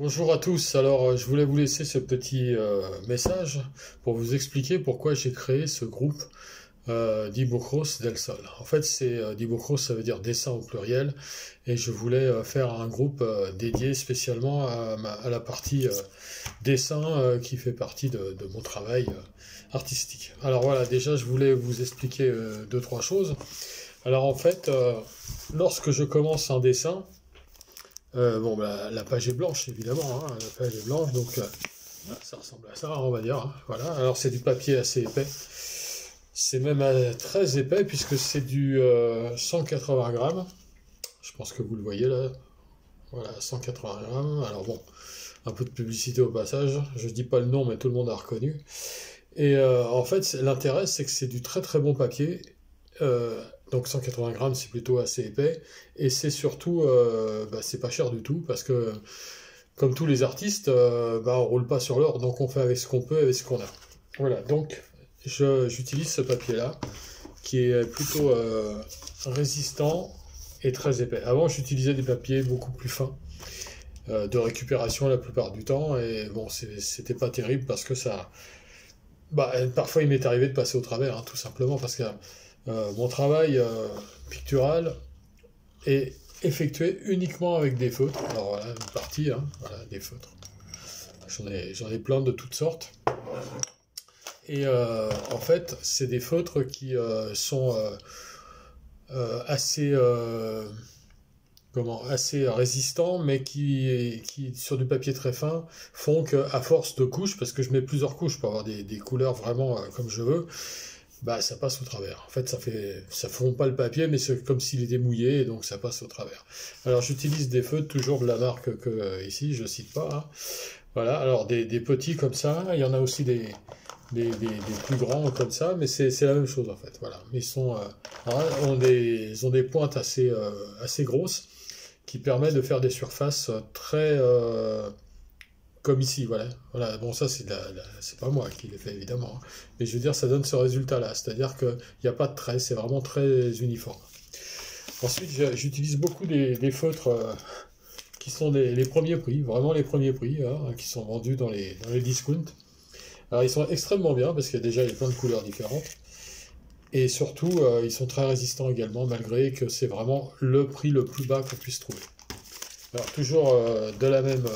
Bonjour à tous, je voulais vous laisser ce petit message pour vous expliquer pourquoi j'ai créé ce groupe Dibocros del Sol. En fait, Dibocros, ça veut dire dessin au pluriel, et je voulais faire un groupe dédié spécialement à la partie dessin qui fait partie de mon travail artistique. Alors voilà, déjà je voulais vous expliquer deux, trois choses. Alors en fait, lorsque je commence un dessin, bon, bah, la page est blanche, évidemment, hein, la page est blanche, donc ça ressemble à ça, on va dire, hein, voilà. Alors c'est du papier assez épais, c'est même très épais, puisque c'est du 180 grammes, je pense que vous le voyez là, voilà, 180 grammes, alors bon, un peu de publicité au passage, je dis pas le nom, mais tout le monde a reconnu. Et en fait, l'intérêt, c'est que c'est du très très bon papier, euh, donc 180 grammes, c'est plutôt assez épais, et c'est surtout, bah, c'est pas cher du tout, parce que comme tous les artistes, bah, on roule pas sur l'or, donc on fait avec ce qu'on peut, avec ce qu'on a. Voilà, donc j'utilise ce papier-là, qui est plutôt résistant et très épais. Avant, j'utilisais des papiers beaucoup plus fins, de récupération la plupart du temps, et bon, c'était pas terrible parce que ça... Bah, parfois, il m'est arrivé de passer au travers, hein, tout simplement, parce que mon travail pictural est effectué uniquement avec des feutres. Alors voilà, une partie, hein, voilà, des feutres. J'en ai plein de toutes sortes. Et en fait, c'est des feutres qui sont assez, assez résistants, mais qui, sur du papier très fin, font qu'à force de couches, parce que je mets plusieurs couches pour avoir des couleurs vraiment comme je veux, bah ça passe au travers. En fait, ça fond pas le papier, mais c'est comme s'il était mouillé, et donc ça passe au travers. Alors j'utilise des feutres toujours de la marque que ici je cite pas, hein. Voilà, alors des petits comme ça, il y en a aussi des plus grands comme ça, mais c'est la même chose en fait. Voilà, mais ils ont des pointes assez grosses qui permettent de faire des surfaces très comme ici. Voilà, voilà. Bon, ça c'est pas moi qui l'ai fait évidemment, hein. Mais je veux dire, ça donne ce résultat-là, c'est-à-dire qu'il n'y a pas de trait, c'est vraiment très uniforme. Ensuite, j'utilise beaucoup des feutres qui sont les premiers prix, vraiment les premiers prix, hein, qui sont vendus dans les discounts. Alors ils sont extrêmement bien parce qu'il y a déjà plein de couleurs différentes. Et surtout, ils sont très résistants également, malgré que c'est vraiment le prix le plus bas qu'on puisse trouver. Alors toujours de la même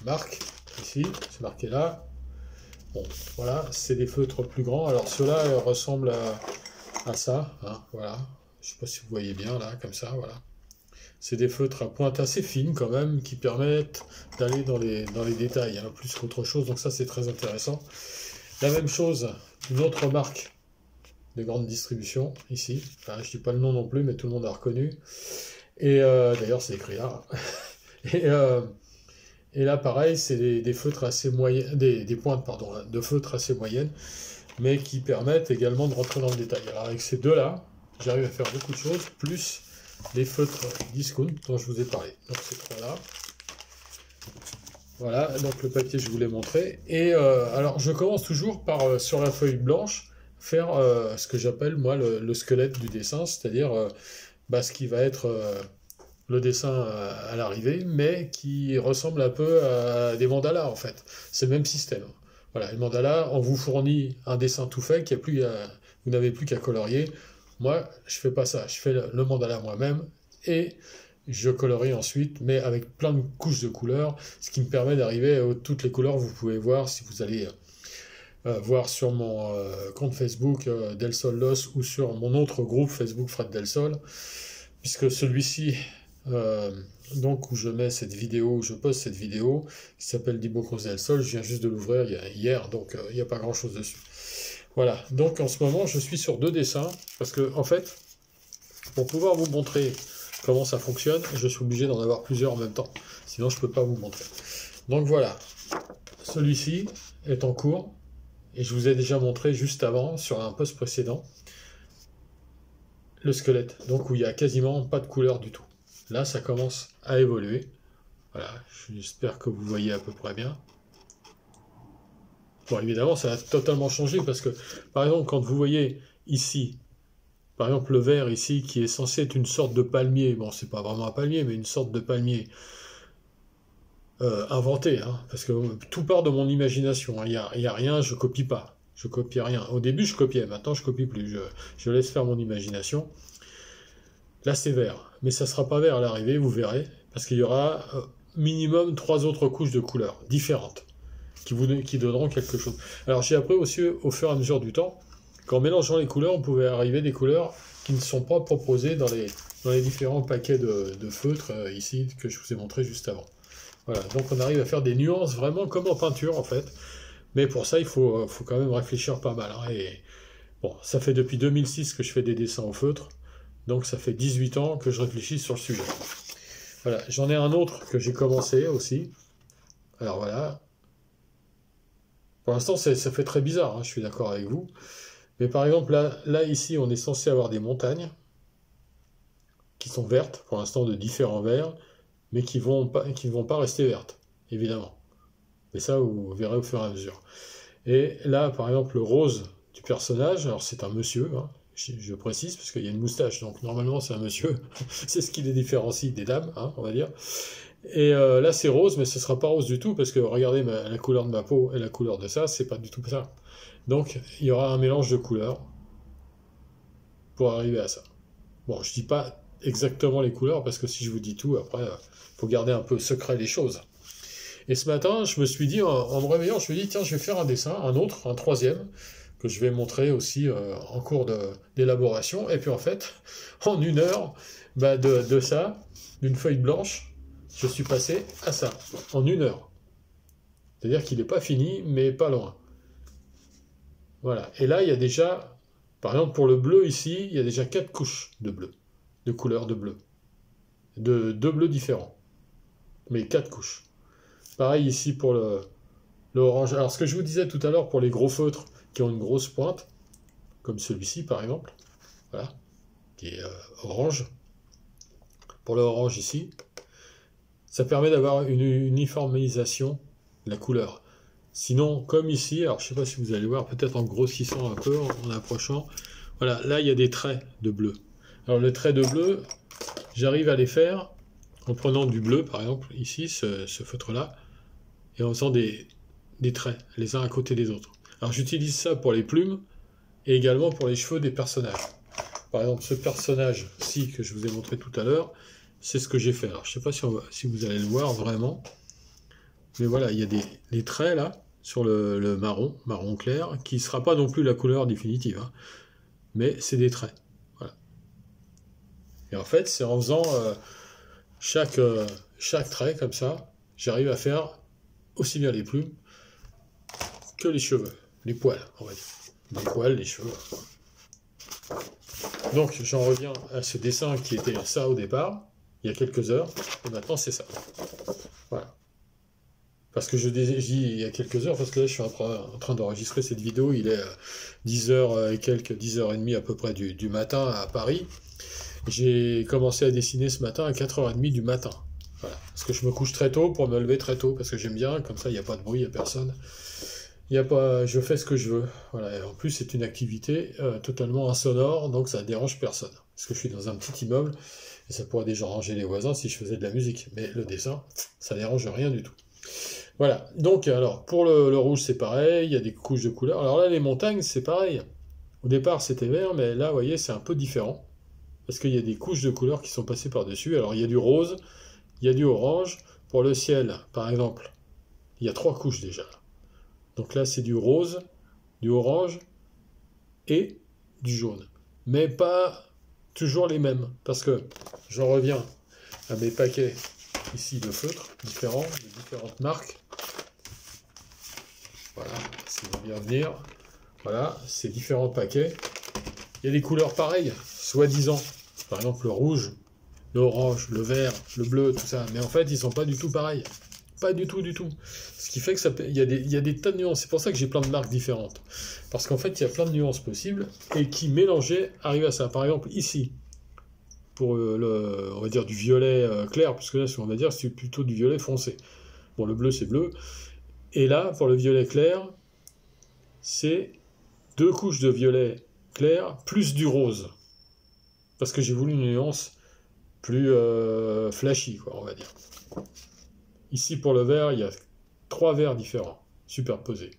marque, ici, c'est marqué là. Bon, voilà, c'est des feutres plus grands. Alors ceux-là ressemblent à ça, hein, voilà. Je ne sais pas si vous voyez bien là, comme ça, voilà. C'est des feutres à pointe assez fine quand même, qui permettent d'aller dans les détails, hein, plus qu'autre chose, donc ça c'est très intéressant. La même chose, une autre marque de grande distribution, ici. Enfin, je ne dis pas le nom non plus, mais tout le monde a reconnu. Et d'ailleurs, c'est écrit là. Et, euh, et là, pareil, c'est des feutres assez moyennes, des pointes, pardon, de feutres assez moyennes, mais qui permettent également de rentrer dans le détail. Alors, avec ces deux-là, j'arrive à faire beaucoup de choses, plus les feutres discount dont je vous ai parlé. Donc, ces trois-là. Voilà, donc le papier, je vous l'ai montré. Et alors, je commence toujours par, sur la feuille blanche, faire ce que j'appelle, moi, le squelette du dessin, c'est-à-dire bah, ce qui va être le dessin à l'arrivée, mais qui ressemble un peu à des mandalas, en fait. C'est le même système. Voilà, le mandala, on vous fournit un dessin tout fait, vous n'avez plus qu'à colorier. Moi, je fais pas ça. Je fais le mandala moi-même, et je colorie ensuite, mais avec plein de couches de couleurs, ce qui me permet d'arriver à toutes les couleurs que vous pouvez voir si vous allez voir sur mon compte Facebook Del Sol Los, ou sur mon autre groupe Facebook Fred Del Sol, puisque celui-ci, donc où je mets cette vidéo, où je poste cette vidéo, qui s'appelle Dibocros Del Sol, je viens juste de l'ouvrir hier, donc il n'y a pas grand-chose dessus. Voilà, donc en ce moment je suis sur deux dessins, parce que en fait, pour pouvoir vous montrer comment ça fonctionne, je suis obligé d'en avoir plusieurs en même temps, sinon je ne peux pas vous montrer. Donc voilà, celui-ci est en cours, et je vous ai déjà montré juste avant, sur un post précédent, le squelette, donc où il n'y a quasiment pas de couleur du tout. Là, ça commence à évoluer. Voilà, j'espère que vous voyez à peu près bien. Bon, évidemment, ça a totalement changé, parce que, par exemple, quand vous voyez ici, par exemple, le vert ici, qui est censé être une sorte de palmier, bon, c'est pas vraiment un palmier, mais une sorte de palmier, inventé, hein, parce que tout part de mon imagination. Il y a rien, je copie pas. Je copie rien. Au début, je copiais. Maintenant, je copie plus. Je laisse faire mon imagination. Là, c'est vert. Mais ça sera pas vert à l'arrivée, vous verrez. Parce qu'il y aura minimum 3 autres couches de couleurs différentes qui donneront quelque chose. Alors, j'ai appris aussi, au fur et à mesure du temps, qu'en mélangeant les couleurs, on pouvait arriver à des couleurs qui ne sont pas proposées dans les différents paquets de feutres ici que je vous ai montré juste avant. Voilà, donc on arrive à faire des nuances vraiment comme en peinture en fait. Mais pour ça, il faut quand même réfléchir pas mal. Hein, et bon, ça fait depuis 2006 que je fais des dessins au feutre. Donc ça fait 18 ans que je réfléchis sur le sujet. Voilà, j'en ai un autre que j'ai commencé aussi. Alors voilà. Pour l'instant, ça fait très bizarre, hein, je suis d'accord avec vous. Mais par exemple, là, ici, on est censé avoir des montagnes qui sont vertes, pour l'instant de différents verts, mais qui vont pas rester vertes, évidemment. Mais ça, vous verrez au fur et à mesure. Et là, par exemple, le rose du personnage, alors c'est un monsieur, hein, je précise, parce qu'il y a une moustache, donc normalement c'est un monsieur, c'est ce qui les différencie des dames, hein, on va dire. Et là c'est rose, mais ce sera pas rose du tout, parce que regardez la couleur de ma peau et la couleur de ça, c'est pas du tout ça. Donc il y aura un mélange de couleurs pour arriver à ça. Bon, je dis pas exactement les couleurs, parce que si je vous dis tout, après, faut garder un peu secret les choses. Et ce matin, je me suis dit, en me réveillant, je me suis dit, tiens, je vais faire un dessin, un troisième, que je vais montrer aussi en cours d'élaboration. Et puis en fait, en 1 heure, bah, de ça, d'une feuille blanche, je suis passé à ça, en 1 heure. C'est-à-dire qu'il n'est pas fini, mais pas loin. Voilà. Et là, il y a déjà, par exemple, pour le bleu ici, il y a déjà 4 couches de bleu, de couleurs de bleu. De 2 bleus différents. Mais 4 couches. Pareil ici pour le orange. Alors ce que je vous disais tout à l'heure pour les gros feutres qui ont une grosse pointe, comme celui-ci par exemple, voilà, qui est orange. Pour le orange ici, ça permet d'avoir une uniformisation de la couleur. Sinon, comme ici, alors je ne sais pas si vous allez voir, peut-être en grossissant un peu, en approchant, voilà, là il y a des traits de bleu. Alors les traits de bleu, j'arrive à les faire en prenant du bleu, par exemple, ici, ce feutre-là, et en faisant des traits, les uns à côté des autres. Alors j'utilise ça pour les plumes, et également pour les cheveux des personnages. Par exemple, ce personnage-ci que je vous ai montré tout à l'heure, c'est ce que j'ai fait. Alors je ne sais pas si vous allez le voir vraiment, mais voilà, il y a des traits là, sur le marron clair, qui ne sera pas non plus la couleur définitive, hein, mais c'est des traits. Voilà. Et en fait, c'est en faisant chaque trait comme ça, j'arrive à faire aussi bien les plumes que les cheveux, les poils, on va dire. Les poils, les cheveux. Donc j'en reviens à ce dessin qui était ça au départ, il y a quelques heures, et maintenant c'est ça. Voilà. Parce que je dis il y a quelques heures, parce que là je suis en train d'enregistrer cette vidéo, il est 10h et quelques, 10h30 à peu près du matin à Paris. J'ai commencé à dessiner ce matin à 4h30 du matin. Voilà. Parce que je me couche très tôt pour me lever très tôt, parce que j'aime bien, comme ça il n'y a pas de bruit, il n'y a personne. Je fais ce que je veux. Voilà. Et en plus c'est une activité totalement insonore, donc ça ne dérange personne. Parce que je suis dans un petit immeuble, et ça pourrait déjà ranger les voisins si je faisais de la musique. Mais le dessin, ça ne dérange rien du tout. Voilà, donc alors pour le rouge c'est pareil, il y a des couches de couleurs. Alors là les montagnes c'est pareil. Au départ c'était vert, mais là vous voyez c'est un peu différent. Parce qu'il y a des couches de couleurs qui sont passées par-dessus. Alors il y a du rose, il y a du orange. Pour le ciel, par exemple, il y a 3 couches déjà. Donc là c'est du rose, du orange et du jaune. Mais pas toujours les mêmes. Parce que j'en reviens à mes paquets ici de feutres différents, de différentes marques. Voilà, ça va bien venir. Voilà, ces différents paquets. Il y a des couleurs pareilles, soi-disant. Par exemple, le rouge, l'orange, le vert, le bleu, tout ça. Mais en fait, ils sont pas du tout pareils. Pas du tout, du tout. Ce qui fait que il y a des tas de nuances. C'est pour ça que j'ai plein de marques différentes. Parce qu'en fait, il y a plein de nuances possibles et qui, mélangées, arrivent à ça. Par exemple, ici, pour on va dire du violet clair, parce que là, on va dire, c'est plutôt du violet foncé. Bon, le bleu, c'est bleu. Et là, pour le violet clair, c'est 2 couches de violet clair plus du rose. Parce que j'ai voulu une nuance plus flashy, quoi, on va dire. Ici, pour le vert, il y a 3 verts différents, superposés.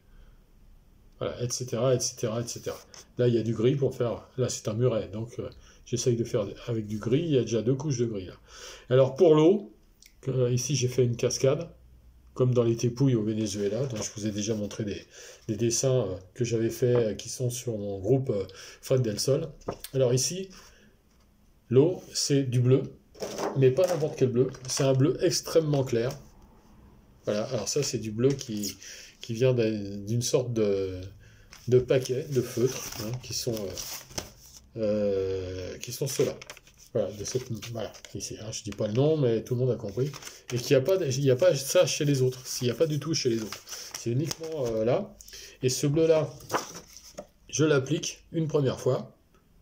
Voilà, etc., etc., etc. Là, il y a du gris pour faire... Là, c'est un muret, donc j'essaye de faire avec du gris. Il y a déjà 2 couches de gris, là. Alors, pour l'eau, ici, j'ai fait une cascade, comme dans les tepouilles au Venezuela. Donc, je vous ai déjà montré des dessins que j'avais fait, qui sont sur mon groupe Fred Del Sol. Alors, ici, l'eau, c'est du bleu, mais pas n'importe quel bleu. C'est un bleu extrêmement clair. Voilà, alors ça, c'est du bleu qui vient d'une sorte de paquet de feutres, hein, qui sont ceux-là. Voilà, voilà, ici, hein, je dis pas le nom, mais tout le monde a compris. Et qu'il n'y a pas ça chez les autres. S'il n'y a pas du tout chez les autres. C'est uniquement là. Et ce bleu-là, je l'applique une première fois.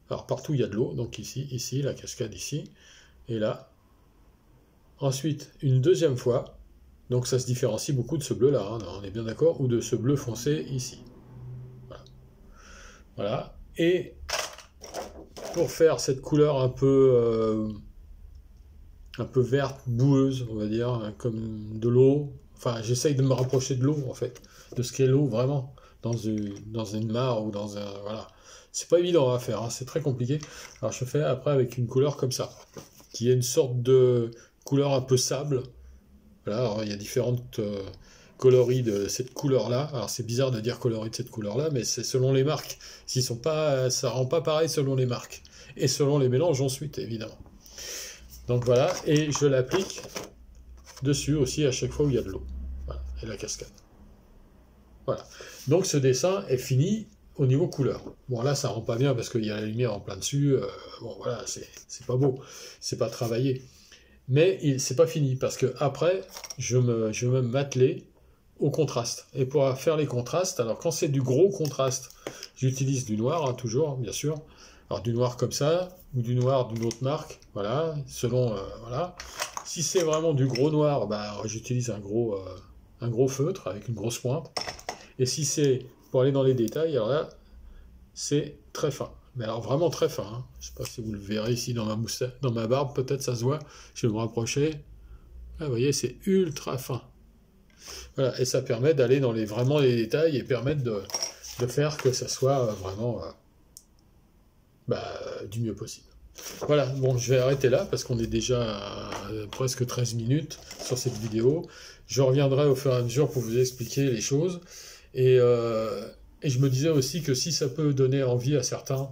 Alors partout, il y a de l'eau. Donc ici, la cascade ici. Et là. Ensuite, une deuxième fois. Donc ça se différencie beaucoup de ce bleu-là, hein, on est bien d'accord, ou de ce bleu foncé ici. Voilà. Voilà. Et pour faire cette couleur un peu verte, boueuse, on va dire, hein, comme de l'eau. Enfin, j'essaye de me rapprocher de l'eau, en fait, de ce qu'est l'eau, vraiment, dans une mare ou dans un... Voilà. C'est pas évident à faire, hein, c'est très compliqué. Alors je fais après avec une couleur comme ça, qui est une sorte de couleur un peu sable. Voilà, alors il y a différentes coloris de cette couleur-là. Alors c'est bizarre de dire coloris de cette couleur-là, mais c'est selon les marques. S'ils sont pas, ça rend pas pareil selon les marques. Et selon les mélanges ensuite, évidemment. Donc voilà, et je l'applique dessus aussi à chaque fois où il y a de l'eau. Voilà, et la cascade. Voilà. Donc ce dessin est fini au niveau couleur. Bon là, ça rend pas bien parce qu'il y a la lumière en plein dessus. Bon voilà, c'est pas beau. C'est pas travaillé. Mais c'est pas fini, parce que après, je vais m'atteler au contraste. Et pour faire les contrastes, alors quand c'est du gros contraste, j'utilise du noir, hein, toujours, bien sûr. Alors du noir comme ça, ou du noir d'une autre marque, voilà, selon, voilà. Si c'est vraiment du gros noir, bah, j'utilise un gros feutre avec une grosse pointe. Et si c'est pour aller dans les détails, alors là, c'est très fin. Mais alors vraiment très fin, hein. Je ne sais pas si vous le verrez ici dans ma moustache, dans ma barbe, peut-être ça se voit. Je vais me rapprocher. Là, vous voyez, c'est ultra fin. Voilà, et ça permet d'aller dans vraiment les détails et permettre de faire que ça soit vraiment du mieux possible. Voilà, bon, je vais arrêter là parce qu'on est déjà à presque 13 minutes sur cette vidéo. Je reviendrai au fur et à mesure pour vous expliquer les choses. Et je me disais aussi que si ça peut donner envie à certains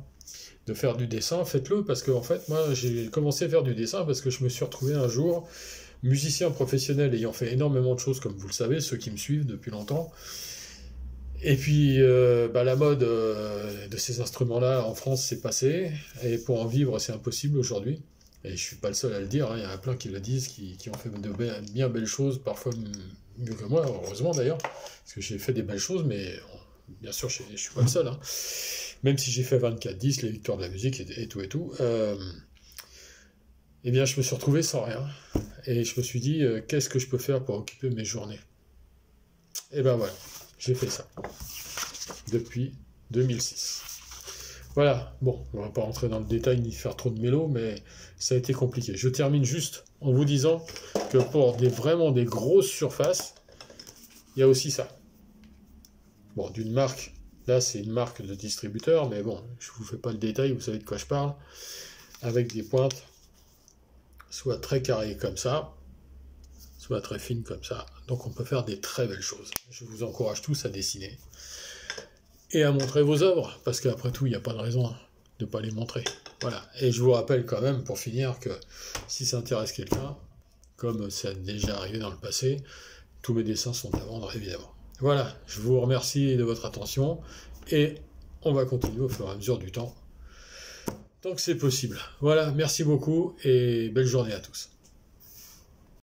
de faire du dessin, faites-le, parce que en fait, moi, j'ai commencé à faire du dessin parce que je me suis retrouvé un jour musicien professionnel ayant fait énormément de choses, comme vous le savez, ceux qui me suivent depuis longtemps. Et puis, la mode de ces instruments-là en France s'est passée, et pour en vivre, c'est impossible aujourd'hui. Et je suis pas le seul à le dire, hein, il y en a plein qui le disent, qui ont fait de bien belles choses, parfois mieux que moi, heureusement d'ailleurs, parce que j'ai fait des belles choses, mais bien sûr, je suis pas le seul, hein. Même si j'ai fait 24-10, les victoires de la musique et tout, eh bien, je me suis retrouvé sans rien. Et je me suis dit, qu'est-ce que je peux faire pour occuper mes journées? Et ben voilà, j'ai fait ça. Depuis 2006. Voilà, bon, on va pas rentrer dans le détail ni faire trop de mélo, mais ça a été compliqué. Je termine juste en vous disant que pour vraiment des grosses surfaces, il y a aussi ça. Bon, d'une marque, là c'est une marque de distributeur, mais bon, je vous fais pas le détail, vous savez de quoi je parle, avec des pointes soit très carrées comme ça, soit très fines comme ça. Donc on peut faire des très belles choses. Je vous encourage tous à dessiner et à montrer vos œuvres, parce qu'après tout, il n'y a pas de raison de ne pas les montrer. Voilà. Et je vous rappelle quand même, pour finir, que si ça intéresse quelqu'un, comme ça a déjà arrivé dans le passé, tous mes dessins sont à vendre, évidemment. Voilà, je vous remercie de votre attention, et on va continuer au fur et à mesure du temps, tant que c'est possible. Voilà, merci beaucoup, et belle journée à tous.